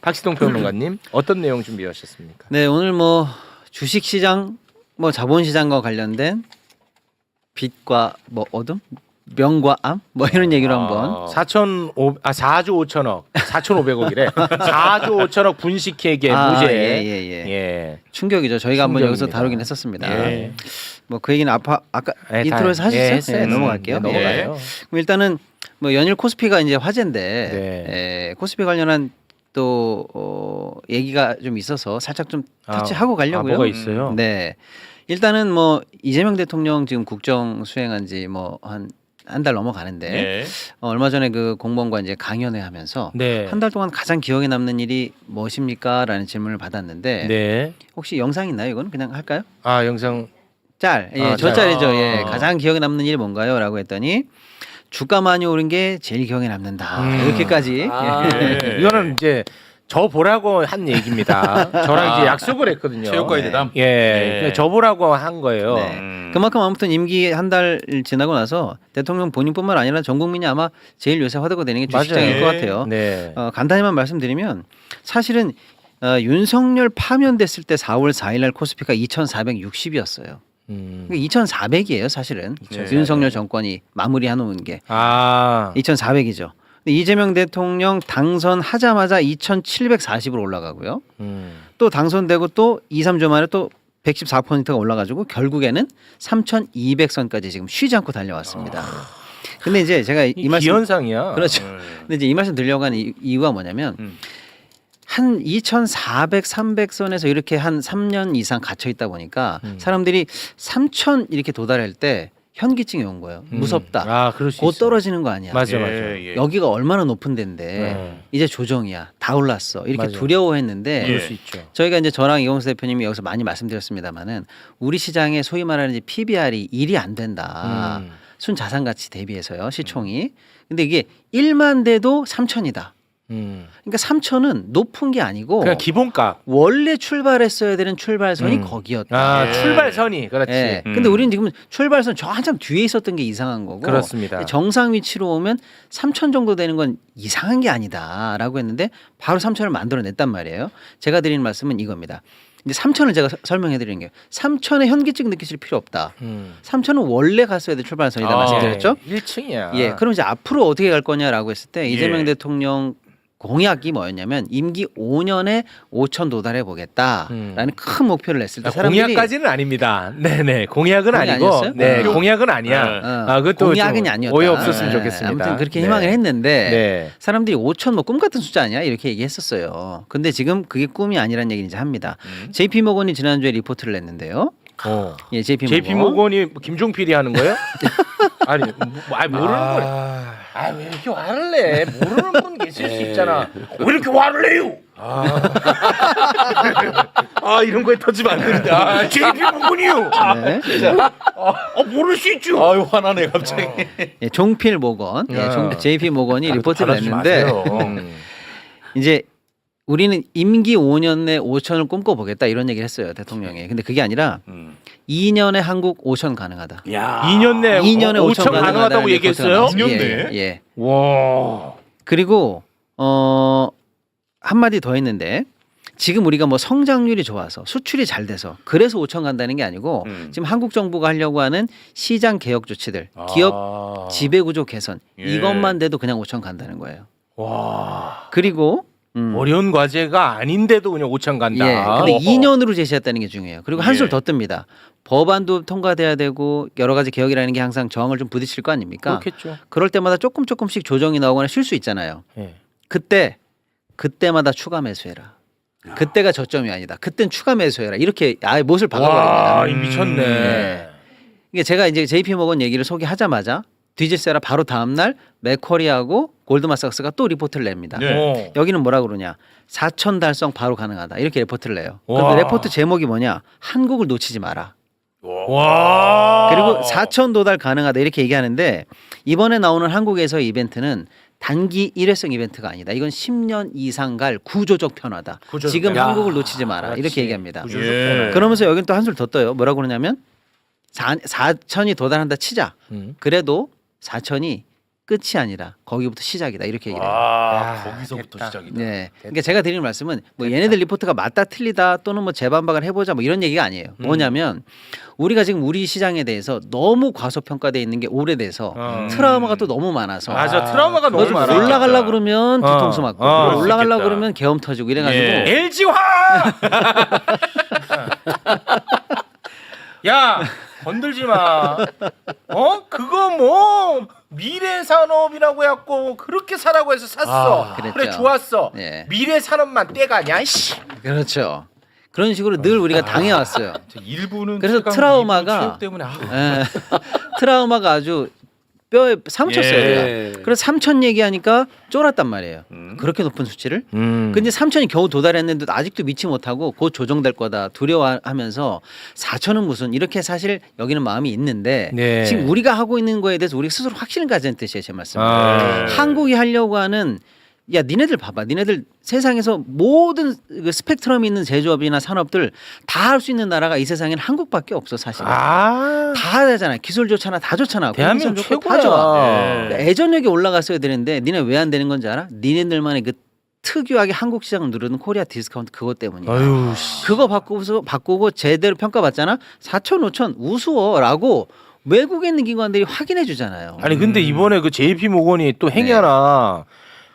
박시동 평론가님 어떤 내용 준비하셨습니까? 네, 오늘 뭐 주식시장, 뭐 자본시장과 관련된 빛과 뭐 어둠, 명과 암, 뭐 이런 얘기로 한번. 4조 5천억, 4,500억이래. 4조 5천억 분식회계 무죄. 예. 충격이죠. 저희가 한번 여기서 충격입니다. 다루긴 했었습니다. 예. 뭐 그 얘기는 아까 인트로에서 하셨어요? 네, 넘어갈게요. 넘어가요. 그럼 일단은 뭐 연일 코스피가 이제 화제인데 코스피 관련한 또 얘기가 좀 있어서 살짝 좀 터치하고 가려고요. 뭐가 있어요? 네. 일단은 뭐 이재명 대통령 지금 국정 수행한 지 뭐 한 달 넘어가는데 얼마 전에 그 공무원과 이제 강연회 하면서 네. 한 달 동안 가장 기억에 남는 일이 무엇입니까?라는 질문을 받았는데 네. 혹시 영상 있나요? 이건 그냥 할까요? 영상 짤. 예, 저 짤. 짤이죠. 예. 가장 기억에 남는 일이 뭔가요?라고 했더니 주가 많이 오른 게 제일 기억에 남는다. 이렇게까지. 이거는 이제 저 보라고 한 얘기입니다. 저랑 이제 약속을 했거든요. 체육과의 대담. 예. 저 보라고 한 거예요. 네. 그만큼 아무튼 임기 한 달 지나고 나서 대통령 본인뿐만 아니라 전 국민이 아마 제일 요새 화두가 되는 게 주식시장일 것 같아요. 네. 간단히만 말씀드리면 사실은 윤석열 파면됐을 때 4월 4일 날 코스피가 2,460이었어요. 2,400이에요, 사실은. 윤석열 정권이 마무리해 놓은 게 2,400이죠. 이재명 대통령 당선하자마자 2,740으로 올라가고요. 또 당선되고 또 2, 3주 만에 또 114%가 올라가지고 결국에는 3,200선까지 지금 쉬지 않고 달려왔습니다. 근데 이제 제가 이 말씀 기현상이야. 그렇죠. 근데 이제 이 말씀 드리려고 하는 이유가 뭐냐면 한 2,400, 300선에서 이렇게 한 3년 이상 갇혀 있다 보니까 사람들이 3,000 이렇게 도달할 때 현기증이 온 거예요. 무섭다. 그럴 수 곧 있어. 떨어지는 거 아니야. 맞아. 여기가 얼마나 높은 데인데 이제 조정이야. 다 올랐어. 이렇게 두려워했는데 그럴 수 있죠. 저희가 이제 저랑 이광수 대표님이 여기서 많이 말씀드렸습니다마는 우리 시장에 소위 말하는 이제 PBR이 1이 안 된다. 순자산 가치 대비해서요. 시총이. 근데 이게 1만 돼도 3천이다. 그러니까 3천은 높은 게 아니고 그냥 기본값. 원래 출발했어야 되는 출발선이 거기였다. 출발선이 그렇지. 예. 근데 우리는 지금 출발선 저 한참 뒤에 있었던 게 이상한 거고 그렇습니다. 정상 위치로 오면 3천 정도 되는 건 이상한 게 아니다라고 했는데 바로 3천을 만들어냈단 말이에요. 제가 드리는 말씀은 이겁니다. 이제 3천을 제가 설명해 드리는 게 3천의 현기증 느끼실 필요 없다. 3천은 원래 갔어야 될 출발선이다 말씀드렸죠. 1층이야. 예. 그럼 이제 앞으로 어떻게 갈 거냐라고 했을 때 이재명 대통령 공약이 뭐였냐면 임기 5년에 5천 도달해 보겠다라는 큰 목표를 냈을 때 사람들이 공약까지는 아닙니다. 네네 공약은 공약 아니고 아니었어요? 네 공약은 아니야. 그것도 공약은 좀 아니었다. 오해 없었으면 네. 좋겠습니다. 아무튼 그렇게 네. 희망을 했는데 네. 사람들이 5천 뭐 꿈 같은 숫자 아니야 이렇게 얘기했었어요. 근데 지금 그게 꿈이 아니란 얘기를 이제 합니다. JP 모건이 지난주에 리포트를 냈는데요. 예, JP 모건이 김종필이 하는 거예요? 아니, 모르는 거예요. 왜 이렇게 화를 내? 모르는 분 계실 수 있잖아. 왜 이렇게 화를 내요? 이런 거에 터지면 안 되는데. JP 모건이요. 네. 모를 수 있죠. 아유 화나네 갑자기. 예, 종필 모건, JP 모건이 리포트를 냈는데 이제 우리는 임기 5년 내 5천을 꿈꿔보겠다 이런 얘기를 했어요 대통령이. 근데 그게 아니라 2년에 한국 5천 가능하다. 2년 내 2년에 5천 가능하다고 얘기했어요? 2년 내? 예. 와. 그리고 한마디 더 했는데 지금 우리가 뭐 성장률이 좋아서 수출이 잘 돼서 그래서 5천 간다는 게 아니고 지금 한국 정부가 하려고 하는 시장 개혁 조치들, 기업 지배구조 개선 이것만 돼도 그냥 5천 간다는 거예요. 와. 그리고 어려운 과제가 아닌데도 그냥 5천 간다. 예. 근데 2년으로 제시했다는 게 중요해요. 그리고 한술 더 뜹니다. 법안도 통과돼야 되고 여러 가지 개혁이라는 게 항상 저항을 좀 부딪힐 거 아닙니까? 그렇겠죠. 그럴 때마다 조금씩 조정이 나오거나 쉴 수 있잖아요. 예. 그때마다 추가 매수해라. 그때가 저점이 아니다. 그땐 추가 매수해라. 이렇게 아예 못을 박아버립니다. 와, 미쳤네. 네. 이게 제가 이제 JP 모건 얘기를 소개하자마자 뒤질세라 바로 다음 날 맥쿼리하고 골드만삭스가 또 리포트를 냅니다. 여기는 뭐라 그러냐? 4천 달성 바로 가능하다. 이렇게 리포트를 내요. 근데 리포트 제목이 뭐냐? 한국을 놓치지 마라. 와. 그리고 4천 도달 가능하다 이렇게 얘기하는데 이번에 나오는 한국에서의 이벤트는 단기 일회성 이벤트가 아니다. 이건 10년 이상 갈 구조적 변화다. 지금 한국을 놓치지 마라. 그렇지. 이렇게 얘기합니다. 예. 그러면서 여긴 또 한술 더 떠요. 뭐라고 그러냐면 4천이 도달한다 치자. 그래도 4천이 끝이 아니라 거기부터 시작이다 이렇게 얘기를 해요. 야, 거기서부터 됐다. 시작이다. 네. 그러니까 제가 드리는 말씀은 뭐 얘네들 리포트가 맞다 틀리다 또는 뭐 재반박을 해보자 뭐 이런 얘기가 아니에요. 뭐냐면 우리가 지금 우리 시장에 대해서 너무 과소평가돼 있는 게 오래돼서 트라우마가 또 너무 많아서 맞아, 트라우마가 너무 좀 많아. 올라가려 그러면 뒤통수 맞고 올라가려 그럴 수 그러면 계엄 터지고 이래가지고 예. LG화! 야, 건들지 마. 그거 뭐 미래 산업이라고 해갖고 그렇게 사라고 해서 샀어. 그랬죠. 그래 좋았어. 예. 미래 산업만 떼가냐? 씨. 그렇죠. 그런 식으로 늘 우리가 당해왔어요. 일부는 그래서 최강, 트라우마가- 일부 체육 때문에 예. 트라우마가 아주 뼈에 사무쳤어요. 예. 우리가. 그래서 3천 얘기하니까 쫄았단 말이에요. 그렇게 높은 수치를. 근데 3천이 겨우 도달했는데 아직도 미치 못하고 곧 조정될 거다 두려워하면서 4천은 무슨 이렇게 사실 여기는 마음이 있는데 네. 지금 우리가 하고 있는 거에 대해서 우리가 스스로 확신을 가지는 뜻이에요. 제 말씀은. 아. 한국이 하려고 하는 야 니네들 봐봐. 니네들 세상에서 모든 그 스펙트럼이 있는 제조업이나 산업들 다 할 수 있는 나라가 이 세상에는 한국밖에 없어 사실은. 아, 다 되잖아. 기술 좋잖아. 다 좋잖아. 대한민국 공기선 좋고 최고야. 다 좋아. 예. 그러니까 애전력이 올라갔어야 되는데 니네 왜 안 되는 건지 알아? 니네들만의 그 특유하게 한국 시장을 누르는 코리아 디스카운트 그것 때문이야. 아유, 씨. 그거 바꾸고 제대로 평가받잖아. 4천 5천 우스워라고 외국에 있는 기관들이 확인해 주잖아요. 아니 근데 이번에 그 JP 모건이 또 행여나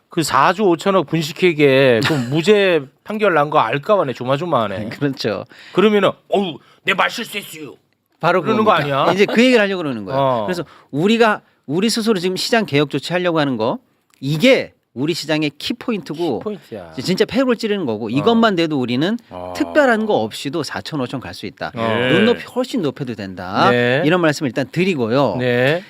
그 4조 5천억 분식회계 그 무죄 판결 난 거 알까봐네 조마조마하네. 그렇죠. 그러면은 어우 내 말 실수했어요. 바로 그러는 거 그겁니다. 아니야? 이제 그 얘기를 하려고 그러는 거예요. 어. 그래서 우리 스스로 지금 시장 개혁 조치하려고 하는 거 이게 우리 시장의 키포인트고 포인트야. 진짜 패를 찌르는 거고 이것만 돼도 우리는 특별한 거 없이도 4천 5천 갈 수 있다. 눈높이 훨씬 높여도 된다. 네. 이런 말씀을 일단 드리고요. 네.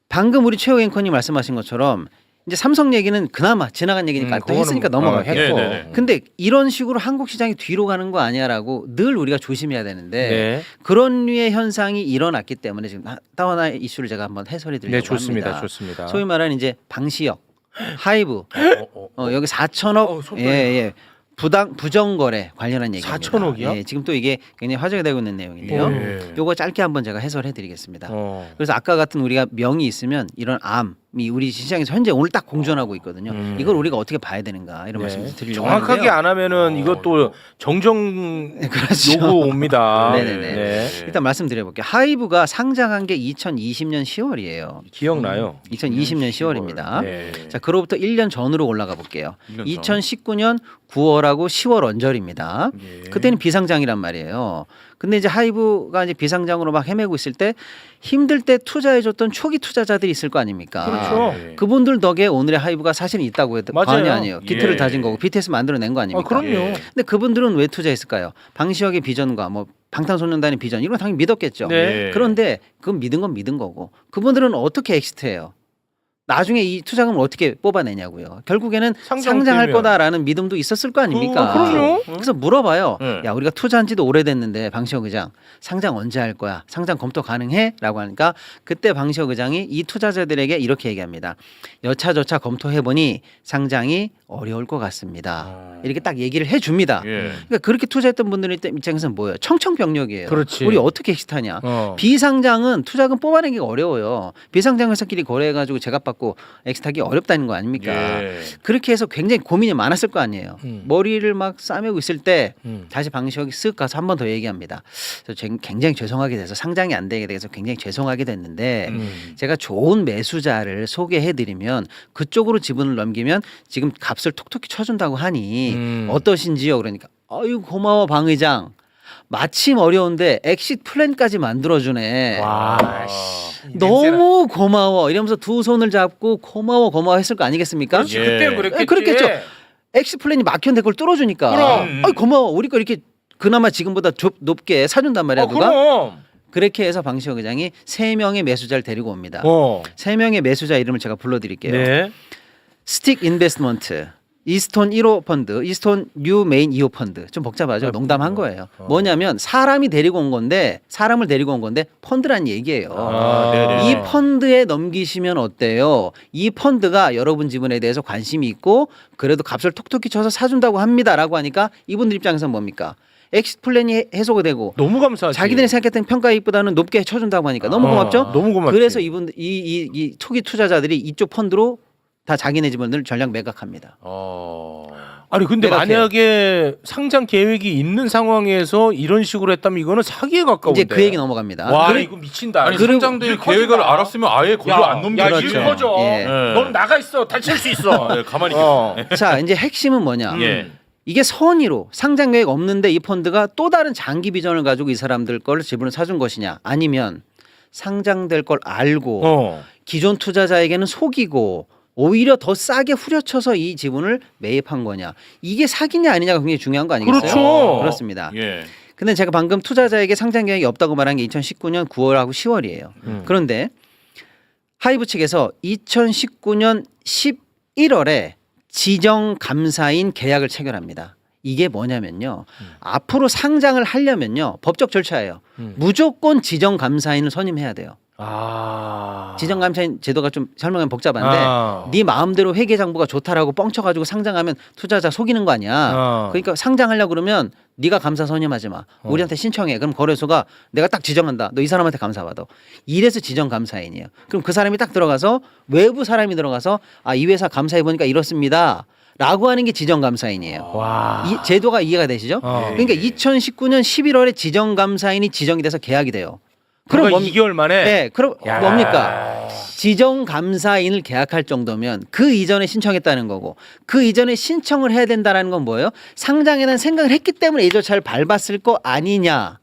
방금 우리 최호 앵커님 말씀하신 것처럼 이제 삼성 얘기는 그나마 지나간 얘기니까 또 그거는 했으니까 넘어갈게요. 했고. 네네네. 근데 이런 식으로 한국 시장이 뒤로 가는 거 아니야라고 늘 우리가 조심해야 되는데 네. 그런 류의 현상이 일어났기 때문에 지금 다운화 이슈를 제가 한번 해설해 드리려고 네, 좋습니다. 합니다. 좋습니다. 소위 말하는 이제 방시혁, 하이브, 여기 4천억 손 예. 부정거래 관련한 얘기입니다. 4천억 이요? 예, 지금 또 이게 굉장히 화제가 되고 있는 내용인데요. 예. 요거 짧게 한번 제가 해설해 드리겠습니다. 어. 그래서 아까 같은 우리가 명이 있으면 이런 암이 우리 시장에서 현재 오늘 딱 공존하고 있거든요. 이걸 우리가 어떻게 봐야 되는가 이런 말씀 을 드리려고 정확하게 하는데요. 안 하면은 이것도 정정 그렇죠. 요구 옵니다. 네네네. 네. 일단 말씀드려 볼게요. 하이브가 상장한 게 2020년 10월이에요. 기억나요? 2020년 10월입니다. 네. 자, 그로부터 1년 전으로 올라가 볼게요. 1년 전. 2019년 9월하고 10월 언저리입니다. 예. 그때는 비상장이란 말이에요. 근데 이제 하이브가 이제 비상장으로 막 헤매고 있을 때 힘들 때 투자해줬던 초기 투자자들이 있을 거 아닙니까? 그렇죠. 예. 그분들 덕에 오늘의 하이브가 사실은 있다고 해도 맞아요. 과언이 아니에요. 기틀을 예. 다진 거고 BTS 만들어낸 거 아, 아닙니까? 그럼요. 예. 근데 그분들은 왜 투자했을까요? 방시혁의 비전과 뭐 방탄소년단의 비전 이런 거 당연히 믿었겠죠. 네. 예. 그런데 그건 믿은 건 믿은 거고 그분들은 어떻게 엑시트해요? 나중에 이 투자금을 어떻게 뽑아내냐고요. 결국에는 상장할 되면. 거다라는 믿음도 있었을 거 아닙니까? 그럼요. 그래서 물어봐요. 네. 야 우리가 투자한 지도 오래됐는데 방시혁 의장 상장 언제 할 거야? 상장 검토 가능해? 라고 하니까 그때 방시혁 의장이 이 투자자들에게 이렇게 얘기합니다. 여차저차 검토해보니 상장이 어려울 것 같습니다. 이렇게 딱 얘기를 해줍니다. 예. 그러니까 그렇게 투자했던 분들 입장에서는 뭐예요? 청천벽력이에요. 그렇지. 우리 어떻게 엑시트하냐? 어. 비상장은 투자금 뽑아내기가 어려워요. 비상장 회사끼리 거래해가지고 제값받고 엑시트하기 어렵다는 거 아닙니까? 예. 그렇게 해서 굉장히 고민이 많았을 거 아니에요. 머리를 막 싸매고 있을 때 다시 방시혁이 쓱 가서 한 번 더 얘기합니다. 그래서 굉장히 죄송하게 돼서 상장이 안 되게 돼서 굉장히 죄송하게 됐는데 제가 좋은 매수자를 소개해드리면 그쪽으로 지분을 넘기면 지금 값을 톡톡히 쳐준다고 하니 어떠신지요? 그러니까 아유 고마워 방 의장. 마침 어려운데 엑시트 플랜까지 만들어주네. 와, 씨. 너무 고마워 이러면서 두 손을 잡고 고마워 했을 거 아니겠습니까? 그렇지. 예. 그때 그랬겠지. 그렇겠죠. 엑시트 플랜이 막혔는데 그걸 뚫어주니까 그럼. 아이 고마워 우리 거 이렇게 그나마 지금보다 높게 사준단 말이야 누가? 그럼. 그렇게 해서 방시혁 의장이 3명의 매수자를 데리고 옵니다. 어. 3명의 매수자 이름을 제가 불러드릴게요. 네. 스틱 인베스트먼트, 이스톤 1호 펀드, 이스톤 뉴 메인 2호 펀드. 좀 복잡하죠. 농담한 거예요. 뭐냐면 사람을 데리고 온 건데 펀드란 얘기예요. 아, 네네. 이 펀드에 넘기시면 어때요? 이 펀드가 여러분 지분에 대해서 관심이 있고 그래도 값을 톡톡히 쳐서 사준다고 합니다라고 하니까 이분들 입장에서는 뭡니까? 엑시트 플랜이 해소가 되고 너무 감사하지. 자기들이 생각했던 평가이익보다는 높게 쳐준다고 하니까 너무 고맙죠. 너무 고맙지. 그래서 이분들 이 초기 투자자들이 이쪽 펀드로 다 자기네 집을 전략 매각합니다. 아니 근데 매각해요. 만약에 상장 계획이 있는 상황에서 이런 식으로 했다면 이거는 사기에 가까운데. 이제 그 얘기 넘어갑니다. 와 그래- 이거 미친다. 아니 그리고 상장될 일 계획을 커진다. 알았으면 아예 거기로 안 넘겨. 야, 그렇죠. 일 커져. 예. 너는 나가 있어. 다칠 수 있어. 네, 가만히 자 이제 핵심은 뭐냐? 예. 이게 선의로 상장 계획 없는데 이 펀드가 또 다른 장기 비전을 가지고 이 사람들 걸 지분을 사준 것이냐? 아니면 상장될 걸 알고 기존 투자자에게는 속이고 오히려 더 싸게 후려쳐서 이 지분을 매입한 거냐? 이게 사기냐 아니냐가 굉장히 중요한 거 아니겠어요? 그렇죠. 그렇습니다. 예. 근데 제가 방금 투자자에게 상장 계획이 없다고 말한 게 2019년 9월하고 10월이에요. 그런데 하이브 측에서 2019년 11월에 지정 감사인 계약을 체결합니다. 이게 뭐냐면요. 앞으로 상장을 하려면요. 법적 절차예요. 무조건 지정 감사인을 선임해야 돼요. 지정 감사인 제도가 좀 설명하면 복잡한데 네 마음대로 회계장부가 좋다라고 뻥쳐가지고 상장하면 투자자 속이는 거 아니야. 그러니까 상장하려고 그러면 네가 감사 선임하지 마. 우리한테 신청해. 그럼 거래소가 내가 딱 지정한다. 너 이 사람한테 감사받아. 이래서 지정 감사인이에요. 그럼 그 사람이 딱 들어가서 외부 사람이 들어가서 아, 이 회사 감사해 보니까 이렇습니다. 라고 하는 게 지정 감사인이에요. 와. 이 제도가 이해가 되시죠? 그러니까 2019년 11월에 지정 감사인이 지정이 돼서 계약이 돼요. 그럼 그럼 2개월 만에. 네, 그럼 야. 뭡니까? 지정 감사인을 계약할 정도면 그 이전에 신청했다는 거고 그 이전에 신청을 해야 된다는 건 뭐예요? 상장에 대한 생각을 했기 때문에 이 절차를 밟았을 거 아니냐.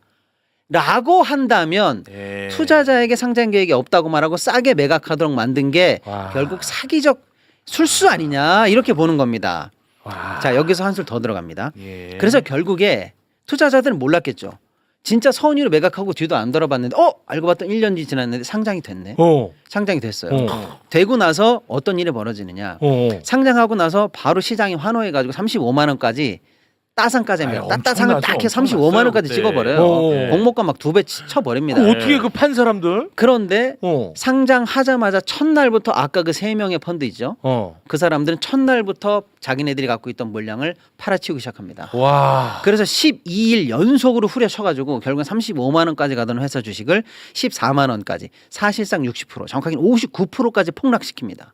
라고 한다면 네. 투자자에게 상장 계획이 없다고 말하고 싸게 매각하도록 만든 게 와. 결국 사기적 술수 아니냐 이렇게 보는 겁니다. 와. 자 여기서 한술 더 들어갑니다. 예. 그래서 결국에 투자자들은 몰랐겠죠. 진짜 선의로 매각하고 뒤도 안 돌아봤는데 알고 봤더니 1년이 지났는데 상장이 됐네. 상장이 됐어요. 되고 나서 어떤 일이 벌어지느냐. 상장하고 나서 바로 시장이 환호해가지고 35만 원까지 따상까지 합니다. 아유, 따상을 딱 해서 35만 원까지 그때. 찍어버려요. 공모가 막 2배 쳐버립니다. 어떻게 그 판 사람들? 그런데 어. 상장하자마자 첫날부터 아까 그 3명의 펀드 있죠. 그 사람들은 첫날부터 자기네들이 갖고 있던 물량을 팔아치우기 시작합니다. 와. 그래서 12일 연속으로 후려쳐가지고 결국은 35만 원까지 가던 회사 주식을 14만 원까지 사실상 60% 정확하게는 59%까지 폭락시킵니다.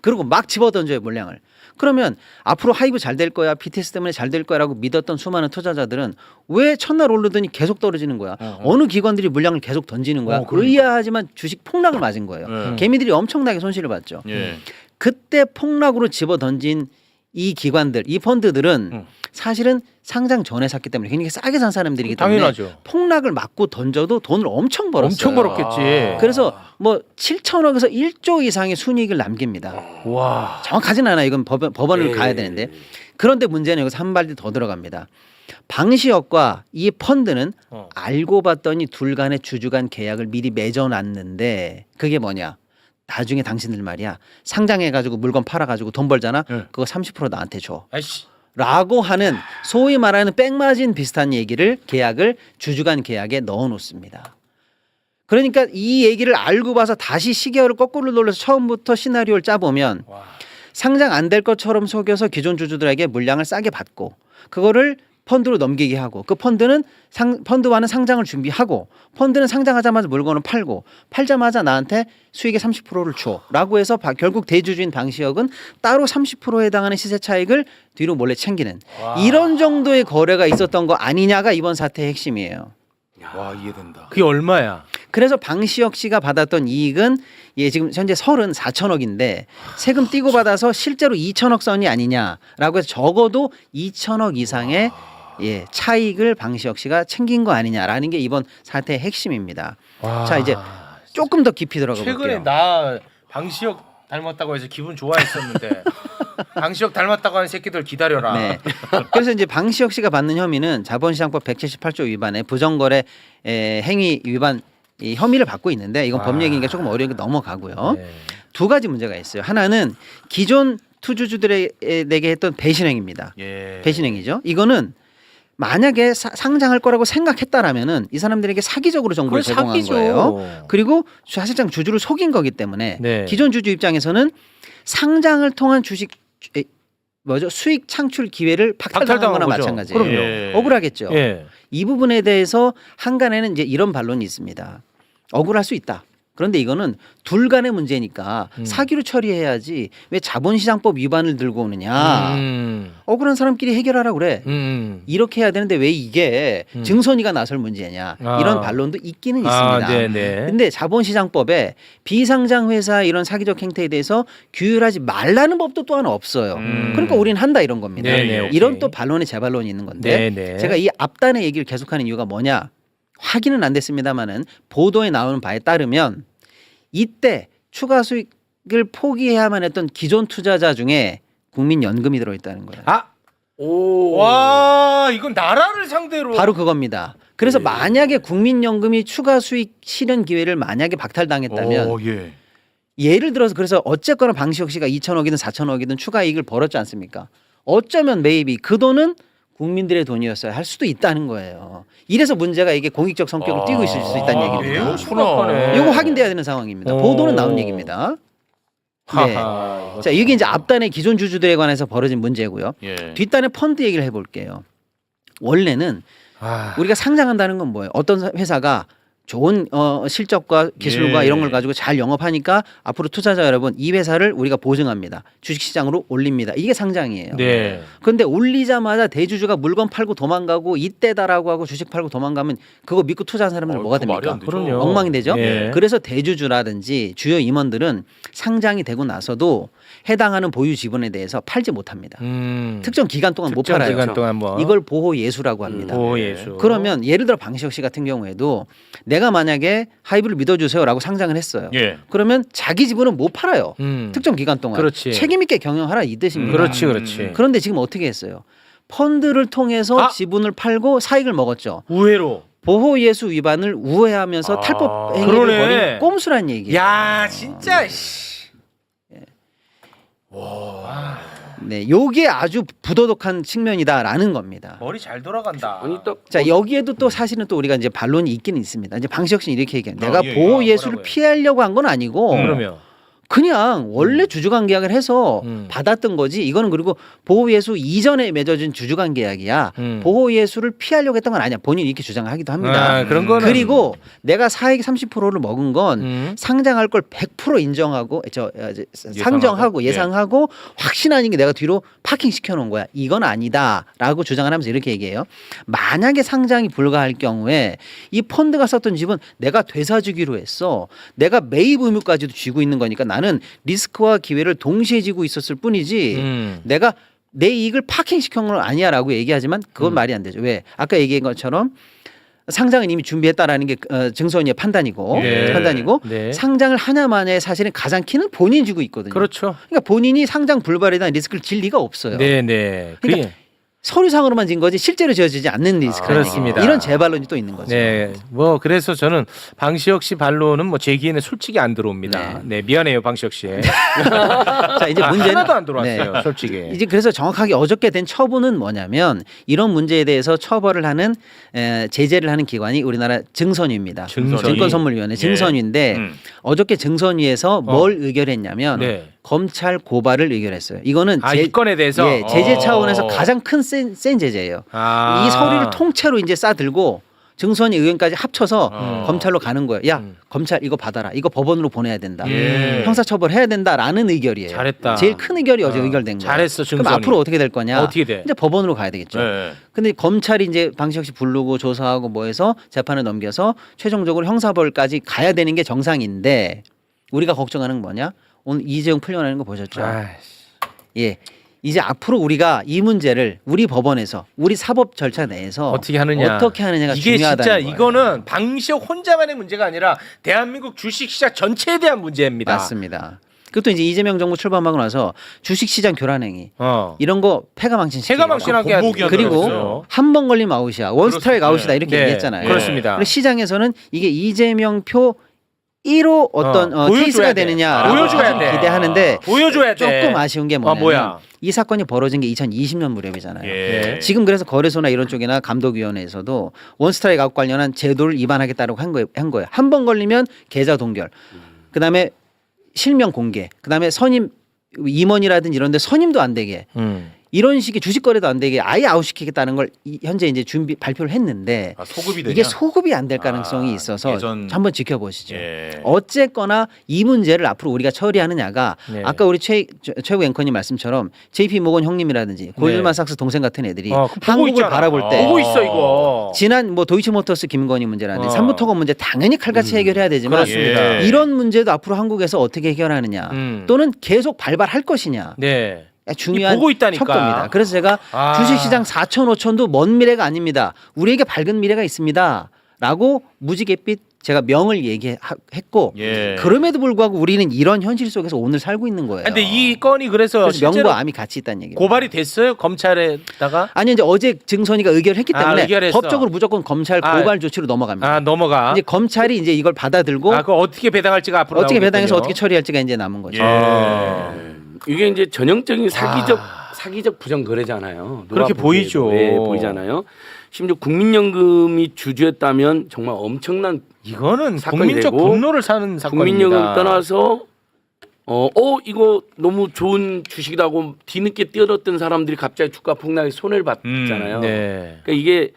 그리고 막 집어던져요 물량을. 그러면 앞으로 하이브 잘 될 거야 BTS 때문에 잘 될 거야라고 믿었던 수많은 투자자들은 왜 첫날 오르더니 계속 떨어지는 거야. 어느 기관들이 물량을 계속 던지는 거야. 의아하지만 주식 폭락을 맞은 거예요. 개미들이 엄청나게 손실을 봤죠. 예. 그때 폭락으로 집어던진 이 기관들, 이 펀드들은 사실은 상장 전에 샀기 때문에 굉장히 싸게 산 사람들이기 때문에 당연하죠. 폭락을 맞고 던져도 돈을 엄청 벌었어요. 엄청 벌었겠지. 그래서 뭐 7천억에서 1조 이상의 순이익을 남깁니다. 와. 정확하진 않아요. 이건 법원을 가야 되는데. 그런데 문제는 여기서 한 발디 더 들어갑니다. 방시혁과 이 펀드는 알고 봤더니 둘 간의 주주 간 계약을 미리 맺어놨는데 그게 뭐냐. 나중에 당신들 말이야. 상장해가지고 물건 팔아가지고 돈 벌잖아. 그거 30% 나한테 줘. 아이씨. 라고 하는 소위 말하는 백마진 비슷한 얘기를 계약을 주주 간 계약에 넣어 놓습니다. 그러니까 이 얘기를 알고 봐서 다시 시계열을 거꾸로 돌려서 처음부터 시나리오를 짜보면 상장 안 될 것처럼 속여서 기존 주주들에게 물량을 싸게 받고 그거를 펀드로 넘기게 하고 그 펀드는 펀드와는 상장을 준비하고 펀드는 상장하자마자 물건을 팔고 팔자마자 나한테 수익의 30%를 줘라고 해서 결국 대주주인 방시혁은 따로 30%에 해당하는 시세 차익을 뒤로 몰래 챙기는 이런 정도의 거래가 있었던 거 아니냐가 이번 사태의 핵심이에요. 와 이해된다. 그게 얼마야? 그래서 방시혁 씨가 받았던 이익은 지금 현재 34천억인데 세금 떼고 받아서 실제로 2천억 선이 아니냐라고 해서 적어도 2천억 이상의 차익을 방시혁 씨가 챙긴 거 아니냐라는 게 이번 사태의 핵심입니다. 자 이제 조금 더 깊이 들어가 볼게요. 최근에 나 방시혁 닮았다고 해서 기분 좋아했었는데 방시혁 닮았다고 하는 새끼들 기다려라. 네. 그래서 이제 방시혁 씨가 받는 혐의는 자본시장법 178조 위반에 부정거래 행위 위반 이 혐의를 받고 있는데 이건 법 얘기니까 조금 어려우니까 넘어가고요. 네. 두 가지 문제가 있어요. 하나는 기존 투주주들에게 했던 배신행입니다. 예. 배신행위죠. 이거는 만약에 상장할 거라고 생각했다라면은 이 사람들에게 사기적으로 정보를 그건 제공한 사기죠. 거예요. 그리고 사실상 주주를 속인 거기 때문에 네. 기존 주주 입장에서는 상장을 통한 주식 뭐죠? 수익 창출 기회를 박탈당한 박탈당한 거나 거죠. 마찬가지예요. 그럼요. 예. 억울하겠죠. 예. 이 부분에 대해서 한간에는 이제 이런 반론이 있습니다. 억울할 수 있다. 그런데 이거는 둘 간의 문제니까 사기로 처리해야지 왜 자본시장법 위반을 들고 오느냐. 억울한 사람끼리 해결하라고 그래. 이렇게 해야 되는데 왜 이게 증선이가 나설 문제냐. 아. 이런 반론도 있기는 아, 있습니다. 네네. 근데 자본시장법에 비상장 회사 이런 사기적 행태에 대해서 규율하지 말라는 법도 또한 없어요. 그러니까 우리는 한다 이런 겁니다. 네네, 이런 오케이. 또 반론에 재반론이 있는 건데 네네. 제가 이 앞단의 얘기를 계속하는 이유가 뭐냐. 확인은 안 됐습니다만은 보도에 나오는 바에 따르면 이때 추가 수익을 포기해야만 했던 기존 투자자 중에 국민연금이 들어있다는 거예요. 아, 와, 이건 나라를 상대로 바로 그겁니다. 그래서 만약에 국민연금이 추가 수익 실현 기회를 만약에 박탈당했다면 예. 예를 들어서 그래서 어쨌거나 방시혁 씨가 2천억이든 4천억이든 추가 이익을 벌었지 않습니까? 어쩌면 메이비 그 돈은 국민들의 돈이었어야 할 수도 있다는 거예요. 이래서 문제가 이게 공익적 성격을 띠고 있을 수 있다는 얘기입니다. 매우 심각하네. 이거 확인돼야 되는 상황입니다. 보도는 나온 얘기입니다. 네. 하하, 자, 이게 이제 앞단의 기존 주주들에 관해서 벌어진 문제고요. 예. 뒷단의 펀드 얘기를 해볼게요. 원래는 아, 우리가 상장한다는 건 뭐예요? 어떤 회사가 좋은 실적과 기술과 예. 이런 걸 가지고 잘 영업하니까 앞으로 투자자 여러분 이 회사를 우리가 보증합니다. 주식시장으로 올립니다. 이게 상장이에요. 네. 그런데 올리자마자 대주주가 물건 팔고 도망가고 이때다라고 하고 주식 팔고 도망가면 그거 믿고 투자한 사람들은 뭐가 그거 말이 됩니까? 안 되죠. 그럼요. 엉망이 되죠. 예. 그래서 대주주라든지 주요 임원들은 상장이 되고 나서도 해당하는 보유 지분에 대해서 팔지 못합니다. 특정 기간 동안 못 특정 팔아요. 기간 동안 뭐 이걸 보호 예수라고 합니다. 보호 예수. 그러면 예를 들어 방시혁 씨 같은 경우에도 내가 만약에 하이브를 믿어주세요라고 상장을 했어요. 예. 그러면 자기 지분은 못 팔아요. 특정 기간 동안 그렇지. 책임 있게 경영하라 이 뜻입니다. 그렇지, 그렇지. 그런데 지금 어떻게 했어요? 펀드를 통해서 아! 지분을 팔고 사익을 먹었죠. 우회로. 보호 예수 위반을 우회하면서 아, 탈법 행위를 그러네. 벌인 꼼수란 얘기예요. 야, 진짜. 씨. 네, 요게 아주 부도덕한 측면이다라는 겁니다. 머리 잘 돌아간다. 아니 딱 자, 여기에도 또 사실은 또 우리가 이제 반론이 있기는 있습니다. 이제 방시혁 씨는 이렇게 얘기해요. 내가 예. 보호 아, 예수를 뭐라고요? 피하려고 한 건 아니고 그러면 그냥 원래 주주관 계약을 해서 받았던 거지. 이거는 그리고 보호 예수 이전에 맺어진 주주관 계약이야. 보호 예수를 피하려고 했던 건 아니야. 본인이 이렇게 주장하기도 합니다. 아, 그런 거는 그리고 내가 사익 30%를 먹은 건 상장할 걸 100% 인정하고 상정하고 예상하고 확신 아닌 게 내가 뒤로 파킹 시켜 놓은 거야. 이건 아니다라고 주장을 하면서 이렇게 얘기해요. 만약에 상장이 불가할 경우에 이 펀드가 썼던 집은 내가 되사주기로 했어. 내가 매입 의무까지도 쥐고 있는 거니까 나는 리스크와 기회를 동시에 지고 있었을 뿐이지 내가 내 이익을 파킹 시킨 건 아니야라고 얘기하지만 그건 말이 안 되죠. 왜? 아까 얘기한 것처럼 상장은 이미 준비했다라는 게 증서원의 판단이고 네. 상장을 하냐마냐의 사실은 가장 키는 본인이 지고 있거든요. 그렇죠. 그러니까 본인이 상장 불발에 대한 리스크를 질 리가 없어요. 네, 네. 그러니까 서류상으로만 진 거지 실제로 지어지지 않는 리스크라는 그렇습니다. 얘기예요. 이런 재반론이 또 있는 거죠. 네, 뭐 그래서 저는 방시혁 씨 반론은 뭐 제 귀에는 솔직히 안 들어옵니다. 네, 미안해요, 방시혁 씨. 자, 이제 문제는 하나도 안 들어왔어요, 네. 솔직히. 이제 그래서 정확하게 어저께 된 처분은 뭐냐면 이런 문제에 대해서 처벌을 하는 제재를 하는 기관이 우리나라 증선위입니다. 증선위. 증권선물위원회 증선위인데 어저께 증선위에서 뭘 의결했냐면 네. 검찰 고발을 의결했어요. 이거는 이 건에 대해서 예, 제재 차원에서 가장 큰 센 제재예요. 이 서류를 통째로 이제 싸들고 증선위 의견까지 합쳐서 검찰로 가는 거예요. 야, 검찰 이거 받아라. 이거 법원으로 보내야 된다. 형사처벌 해야 된다라는 의결이에요. 잘했다. 제일 큰 의결이 어제 의결된 거예요. 잘했어, 증선위. 그럼 앞으로 어떻게 될 거냐? 어떻게 돼? 이제 법원으로 가야 되겠죠. 네. 근데 검찰이 이제 방시혁 씨 부르고 조사하고 뭐 해서 재판을 넘겨서 최종적으로 형사벌까지 가야 되는 게 정상인데 우리가 걱정하는 건 뭐냐? 오늘 이재용 풀려나는 거 보셨죠? 예. 이제 앞으로 우리가 이 문제를 우리 법원에서 우리 사법 절차 내에서 어떻게 하느냐가 이게 진짜 중요하다는 거예요. 이거는 방시혁 혼자만의 문제가 아니라 대한민국 주식시장 전체에 대한 문제입니다. 맞습니다. 그것도 이제 이재명 정부 출범하고 나서 주식시장 교란행위 이런 거 폐가망신시키고 폐가망신하게 공복이 안 그리고 들어갔어요. 한 번 걸리면 아웃이야. 원스트라이크 그렇습니다. 아웃이다 이렇게 네. 얘기했잖아요. 그렇습니다. 그래서 시장에서는 이게 이재명 표 1호 어떤 보여줘야 케이스가 돼. 되느냐라고 보여줘야 돼. 기대하는데 보여줘야 돼. 조금 아쉬운 게 뭐냐면 뭐야? 이 사건이 벌어진 게 2020년 무렵이잖아요. 예. 지금 그래서 거래소나 이런 쪽이나 감독위원회에서도 원스트라이크 아웃 관련한 제도를 위반하겠다고 한 거예요. 한 번 걸리면 계좌 동결, 그다음에 실명 공개, 그다음에 선임 임원이라든지 이런 데 선임도 안 되게 이런 식의 주식 거래도 안 되게 아예 아웃시키겠다는 걸 현재 이제 발표를 했는데 아, 소급이 되냐? 이게 소급이 안 될 가능성이 있어서 예전- 한번 지켜보시죠. 예. 어쨌거나 이 문제를 앞으로 우리가 처리하느냐가 네. 아까 우리 최고 앵커님 말씀처럼 JP 모건 형님이라든지 골드만삭스 동생 같은 애들이 보고 한국을 있잖아. 바라볼 때 보고 있어 이거. 지난 뭐 도이치모터스 김건희 문제라든지 어. 삼부토건 문제 당연히 칼같이 해결해야 되지만 그렇습니다. 이런 문제도 앞으로 한국에서 어떻게 해결하느냐 또는 계속 발발할 것이냐 네. 중요한 보고 있다니까. 척도입니다. 그래서 제가 아. 주식시장 4천 5천도 먼 미래가 아닙니다. 우리에게 밝은 미래가 있습니다. 라고 무지갯빛 제가 명을 얘기했고 예. 그럼에도 불구하고 우리는 이런 현실 속에서 오늘 살고 있는 거예요. 근데 이 건이 그래서 그래서 실제로 명과 암이 같이 있다는 얘기예요. 고발이 됐어요 검찰에다가. 아니 이제 어제 증선이가 의결을 했기 때문에 의결했어. 법적으로 무조건 검찰 아. 고발 조치로 넘어갑니다. 아 넘어가. 이제 검찰이 이제 이걸 받아들고 아, 그거 어떻게 배당할지가 앞으로 어떻게 나오겠군요. 배당해서 어떻게 처리할지가 이제 남은 거죠. 예. 이게 이제 전형적인 사기적 부정 거래잖아요. 그렇게 보이죠. 네, 보이잖아요. 심지어 국민연금이 주주했다면 정말 엄청난 이거는 사건이 국민적 되고 분노를 사는 사건입니다. 국민연금 떠나서 이거 너무 좋은 주식이라고 뒤늦게 뛰어들었던 사람들이 갑자기 주가 폭락에 손해를 봤잖아요. 네. 그러니까 이게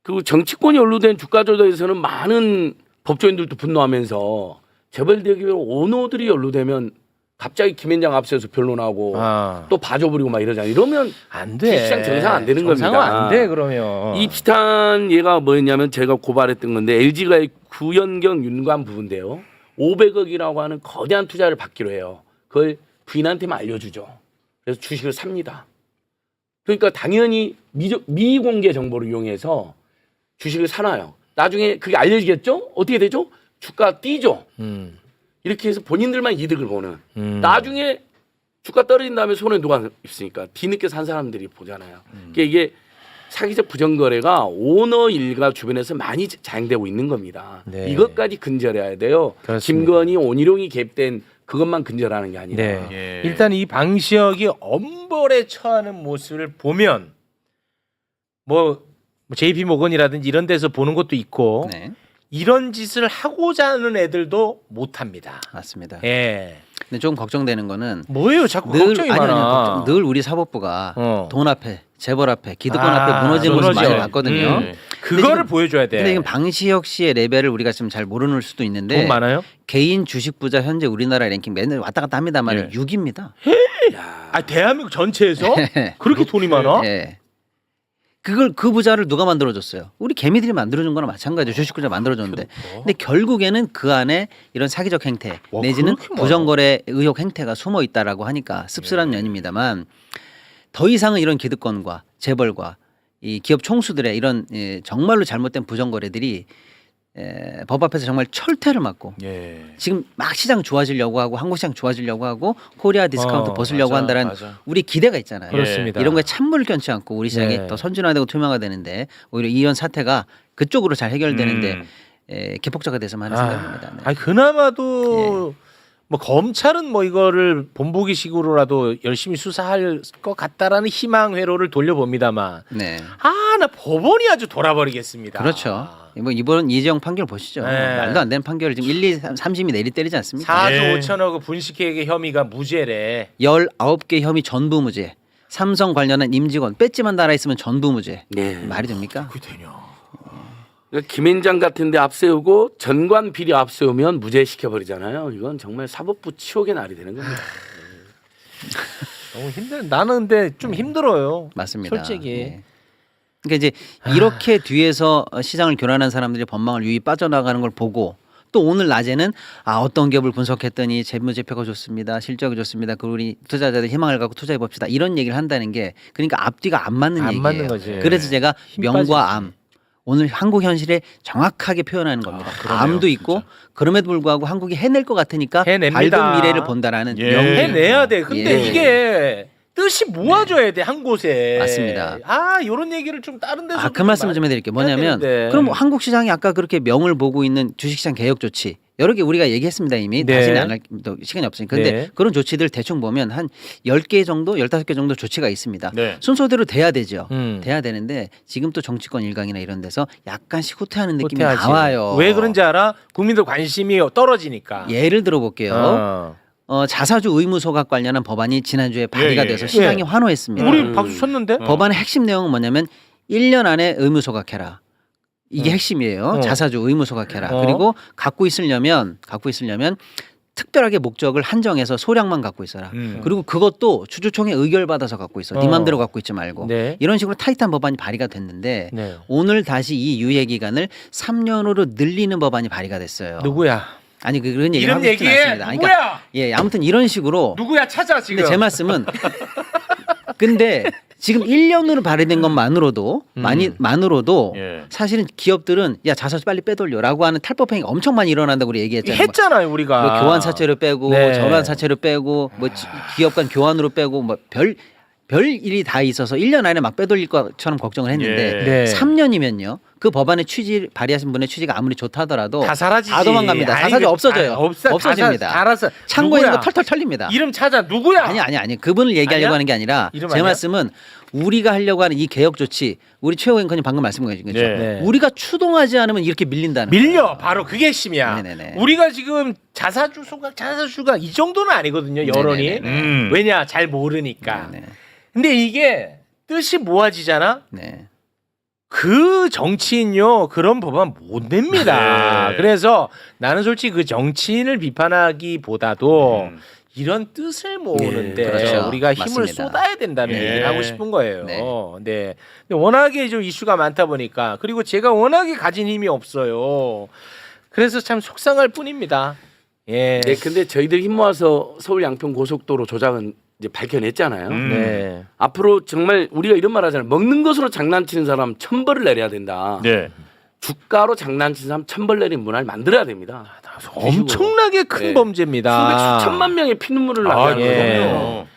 그 정치권이 연루된 주가 조작에서는 많은 법조인들도 분노하면서 재벌대기업 오너들이 연루되면 갑자기 김현장 앞서서 변론하고 또 봐줘버리고 막 이러잖아요. 이러면 안 돼. 시장 정상 안 되는 정상은 겁니다. 안 돼 그러면. 이 비슷한 예가 뭐였냐면 제가 고발했던 건데 LG가 구연경 윤관 부부인데요. 500억이라고 하는 거대한 투자를 받기로 해요. 그걸 부인한테만 알려주죠. 그래서 주식을 삽니다. 그러니까 당연히 미공개 정보를 이용해서 주식을 사놔요. 나중에 그게 알려지겠죠? 어떻게 되죠? 주가 뛰죠. 이렇게 해서 본인들만 이득을 보는. 나중에 주가 떨어진 다음에 손에 누가 있으니까 뒤늦게 산 사람들이 보잖아요. 그러니까 이게 사기적 부정거래가 오너 일가 주변에서 많이 자행되고 있는 겁니다. 네. 이것까지 근절해야 돼요. 그렇습니다. 김건희 온희룡이 개입된 그것만 근절하는 게 아니라. 네. 예. 일단 이 방시혁이 엄벌에 처하는 모습을 보면 뭐 JP 모건이라든지 이런 데서 보는 것도 있고 네, 이런 짓을 하고자 하는 애들도 못 합니다. 맞습니다. 예. 근데 좀 걱정되는 거는 뭐예요? 자꾸 늘 걱정이 아니, 많아. 늘 우리 사법부가 돈 앞에 재벌 앞에 기득권 아, 앞에 무너진 모습 많이 무너져. 봤거든요. 그거를 지금- 보여줘야 돼. 근데 지금 방시혁 씨의 레벨을 우리가 지금 잘 모르는 수도 있는데 돈 많아요? 개인 주식 부자 현재 우리나라 랭킹 맨날 왔다 갔다 합니다만 예. 6입니다. 아 대한민국 전체에서 그렇게 돈이 많아? 예. 그걸 그 부자를 누가 만들어줬어요? 우리 개미들이 만들어준 거나 마찬가지죠. 주식 부자 만들어줬는데, 근데 결국에는 그 안에 이런 사기적 행태 와, 내지는 그렇게 많아? 부정거래 의혹 행태가 숨어 있다라고 하니까 씁쓸한 면입니다만 더 이상은 이런 기득권과 재벌과 이 기업 총수들의 이런 정말로 잘못된 부정거래들이 법 앞에서 정말 철퇴를 맞고 예. 지금 막 시장 좋아지려고 하고 한국 시장 좋아지려고 하고 코리아 디스카운트 벗으려고 맞아, 한다는 맞아. 우리 기대가 있잖아요. 그렇습니다. 이런 거에 찬물을 끼얹지 않고 우리 시장이 네. 더 선진화되고 투명화되는데 오히려 이런 사태가 그쪽으로 잘 해결되는데 기폭제가 됐으면 하는 생각입니다. 네. 아니 그나마도 뭐 검찰은 뭐 이거를 본보기식으로라도 열심히 수사할 것 같다라는 희망 회로를 돌려봅니다만 네. 나 법원이 아주 돌아버리겠습니다. 그렇죠. 뭐 이번 이재용 판결 보시죠. 네. 말도 안 되는 판결을 지금 1, 2, 3심이 내리 때리지 않습니까? 4조 예. 5천억 분식회계 혐의가 무죄래. 19개 혐의 전부 무죄. 삼성 관련한 임직원 배지만 달아 있으면 전부 무죄. 네. 말이 됩니까? 그게 되냐? 그러니까 김현장 같은데 앞세우고 전관 비리 앞세우면 무죄시켜 버리잖아요. 이건 정말 사법부 치욕의 날이 되는 겁니다. 너무 힘들. 나는 근데 좀 힘들어요. 맞습니다. 솔직히. 예. 그러니까 이제 이렇게 뒤에서 시장을 교란한 사람들이 법망을 유이 빠져나가는 걸 보고 또 오늘 낮에는 어떤 기업을 분석했더니 재무제표가 좋습니다. 실적이 좋습니다. 그리고 우리 투자자들 희망을 갖고 투자해 봅시다. 이런 얘기를 한다는 게 그러니까 앞뒤가 안 맞는 안 얘기예요. 맞는 거지. 그래서 제가 힘 명과 빠지지. 암 오늘 한국 현실에 정확하게 표현하는 겁니다. 그러네요, 암도 있고 진짜. 그럼에도 불구하고 한국이 해낼 것 같으니까 해냅니다. 밝은 미래를 본다라는 예. 명분. 해내야 돼. 근데 예. 이게 뜻이 모아줘야 돼 한 곳에. 맞습니다. 이런 얘기를 좀 다른 데서. 그 말씀을 좀 해드릴게요. 뭐냐면 그럼 뭐 한국 시장이 아까 그렇게 명을 보고 있는 주식시장 개혁 조치 여러 개 우리가 얘기했습니다 이미. 네. 다시는 안 할 시간이 없으니까. 근데 네. 그런 조치들 대충 보면 한 10개 정도 15개 정도 조치가 있습니다. 네. 순서대로 돼야 되죠. 음. 돼야 되는데 지금 또 정치권 일강이나 이런 데서 약간씩 후퇴하는 느낌이 후퇴하지. 나와요. 왜 그런지 알아? 국민들 관심이 떨어지니까. 예를 들어 볼게요. 자사주 의무 소각 관련한 법안이 지난주에 발의가 예, 예, 돼서 예. 시장이 예. 환호했습니다. 우리 박수 쳤는데? 법안의 핵심 내용은 뭐냐면 1년 안에 의무 소각해라. 이게 핵심이에요. 자사주 의무 소각해라. 그리고 갖고 있으려면 특별하게 목적을 한정해서 소량만 갖고 있어라. 그리고 그것도 주주총회 의결 받아서 갖고 있어. 네 맘대로 갖고 있지 말고. 네. 이런 식으로 타이트한 법안이 발의가 됐는데 네. 오늘 다시 이 유예 기간을 3년으로 늘리는 법안이 발의가 됐어요. 누구야? 아니 그런 얘기 이름 하고 싶진 얘기해. 않습니다. 누구야? 예, 아무튼 이런 식으로. 누구야? 찾아 지금. 근데 제 말씀은 근데 지금 1년으로 발의된 것만으로도 만으로도 예. 사실은 기업들은 야 자사주 빨리 빼돌려라고 하는 탈법 행위가 엄청 많이 일어난다고 우리 얘기했잖아요. 했잖아요 우리가. 뭐 교환 사채로 빼고 네. 전환 사채로 빼고 뭐 기업 간 교환으로 빼고 뭐 별 일이 다 있어서 1년 안에 막 빼돌릴 것처럼 걱정을 했는데 예. 네. 3년이면요. 그 법안의 취지 발의하신 분의 취지가 아무리 좋다 하더라도 다 사라지지. 다 도망갑니다. 아니, 자사주 그- 없어져요. 아니, 없어집니다. 다 알았어. 창고에 있는 거 누구야? 털털 털립니다. 이름 찾아. 누구야? 아니. 그분을 얘기하려고 아니야? 하는 게 아니라 이름 제 아니야? 말씀은 우리가 하려고 하는 이 개혁 조치 우리 최호 앵커님 방금 말씀하신 거죠. 네. 네. 우리가 추동하지 않으면 이렇게 밀린다는 밀려. 거예요. 바로 그게 핵심이야. 네네네. 우리가 지금 자사주 소각, 자사주가 이 정도는 아니거든요. 여론이. 네네네. 왜냐? 잘 모르니까. 네. 근데 이게 뜻이 모아지잖아. 네. 그 정치인요 그런 법안 못 냅니다. 네. 그래서 나는 솔직히 그 정치인을 비판하기보다도 이런 뜻을 모으는데 네, 그렇죠. 우리가 힘을 맞습니다. 쏟아야 된다는 네. 얘기를 하고 싶은 거예요. 네. 네. 근데 워낙에 좀 이슈가 많다 보니까 그리고 제가 워낙에 가진 힘이 없어요. 그래서 참 속상할 뿐입니다. 예. 네, 근데 저희들 힘 모아서 서울 양평 고속도로 조작은 이제 밝혀냈잖아요. 네. 앞으로 정말 우리가 이런 말 하잖아요. 먹는 것으로 장난치는 사람 천벌을 내려야 된다. 네. 주가로 장난치는 사람 천벌 내리는 문화를 만들어야 됩니다. 엄청나게 큰 네. 범죄입니다. 수천만 명의 피눈물을 아, 나게 예. 하는 그럼요. 거예요.